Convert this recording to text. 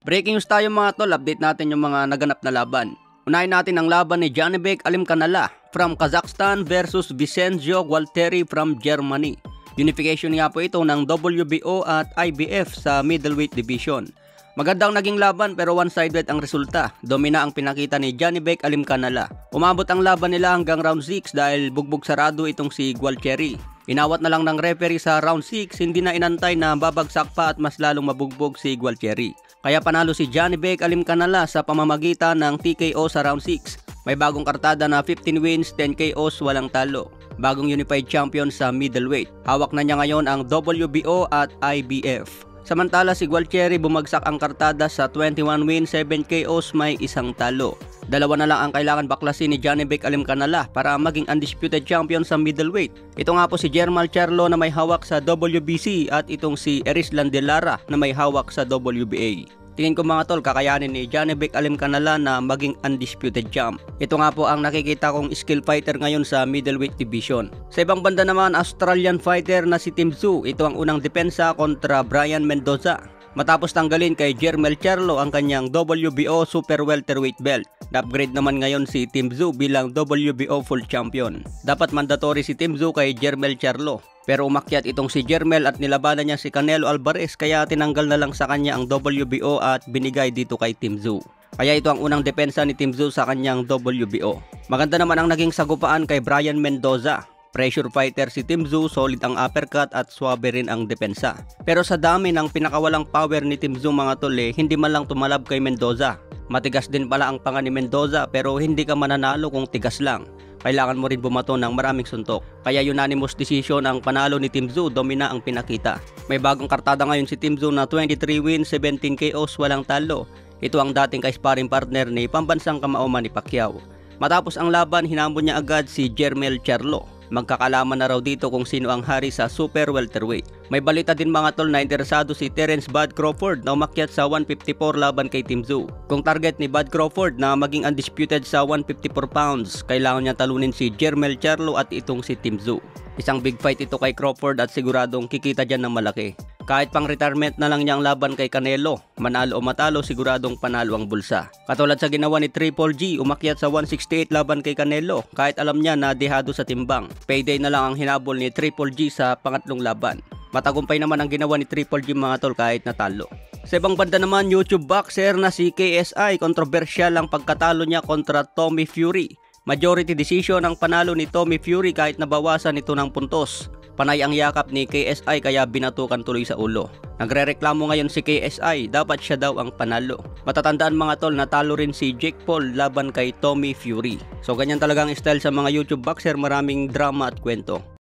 Breaking news tayo mga tol, update natin yung mga naganap na laban. Unahin natin ang laban ni Janibek Alimkhanala from Kazakhstan versus Vincenzo Gualtieri from Germany. Unification nga po ito ng WBO at IBF sa middleweight division. Magandang naging laban pero one-sided ang resulta. Domina ang pinakita ni Janibek Alimkhanala. Umabot ang laban nila hanggang round 6 dahil bugbog sarado itong si Gualtieri. Inawat na lang ng referee sa round 6, hindi na inantay na babagsak pa at mas lalong mabugbog si Gualtieri. Kaya panalo si Janibek Alimkhanala sa pamamagitan ng TKO sa round 6. May bagong kartada na 15 wins, 10 KOs, walang talo. Bagong unified champion sa middleweight. Hawak na niya ngayon ang WBO at IBF. Samantala si Gualtieri bumagsak ang kartada sa 21 wins, 7 KOs, may isang talo. Dalawa na lang ang kailangan baklasin ni Janibek Alimkhanala para maging undisputed champion sa middleweight. Ito nga po si Jermall Charlo na may hawak sa WBC at itong si Erislan De Lara na may hawak sa WBA. Tingin ko mga tol, kakayanin ni Janibek Alimkhanala na maging undisputed champ. Ito nga po ang nakikita kong skill fighter ngayon sa middleweight division. Sa ibang banda naman, Australian fighter na si Tim Tszyu, ito ang unang depensa kontra Brian Mendoza. Matapos tanggalin kay Jermall Charlo ang kanyang WBO Super Welterweight belt. Na-upgrade naman ngayon si Tim Tszyu bilang WBO full champion. Dapat mandatory si Tim Tszyu kay Jermall Charlo. Pero umakyat itong si Jermall at nilabanan niya si Canelo Alvarez kaya tinanggal na lang sa kanya ang WBO at binigay dito kay Tim Tszyu. Kaya ito ang unang depensa ni Tim Tszyu sa kanyang WBO. Maganda naman ang naging sagupaan kay Brian Mendoza. Pressure fighter si Tim Tszyu, solid ang uppercut at swabe rin ang depensa. Pero sa dami ng pinakawalang power ni Tim Tszyu mga tol hindi man lang tumalab kay Mendoza. Matigas din pala ang panga ni Mendoza pero hindi ka mananalo kung tigas lang. Kailangan mo rin bumato ng maraming suntok. Kaya unanimous decision ang panalo ni Tim Tszyu, domina ang pinakita. May bagong kartada ngayon si Tim Tszyu na 23 wins, 17 KOs, walang talo. Ito ang dating ka-sparring partner ni pambansang kamao Manny Pacquiao. Matapos ang laban, hinambon niya agad si Jermall Charlo. Magkakalaman na raw dito kung sino ang hari sa super welterweight. May balita din mga tol na interesado si Terence Bud Crawford na umakyat sa 154 laban kay Tim Tszyu. Kung target ni Bud Crawford na maging undisputed sa 154 pounds, kailangan niya talunin si Jermall Charlo at itong si Tim Tszyu. Isang big fight ito kay Crawford at siguradong kikita dyan ng malaki. Kahit pang retirement na lang niya ang laban kay Canelo, manalo o matalo siguradong panalo ang bulsa. Katulad sa ginawa ni Triple G, umakyat sa 168 laban kay Canelo kahit alam niya na dehado sa timbang. Payday na lang ang hinabol ni Triple G sa pangatlong laban. Matagumpay naman ang ginawa ni Triple G mga tol kahit natalo. Sa ibang banda naman, YouTube boxer na si KSI, kontrobersyal ang pagkatalo niya kontra Tommy Fury. Majority decision ang panalo ni Tommy Fury kahit nabawasan ito ng puntos. Panay ang yakap ni KSI kaya binatukan tuloy sa ulo. Nagrereklamo ngayon si KSI, dapat siya daw ang panalo. Matatandaan mga tol, natalo rin si Jake Paul laban kay Tommy Fury. So ganyan talaga ang style sa mga YouTube boxer, maraming drama at kwento.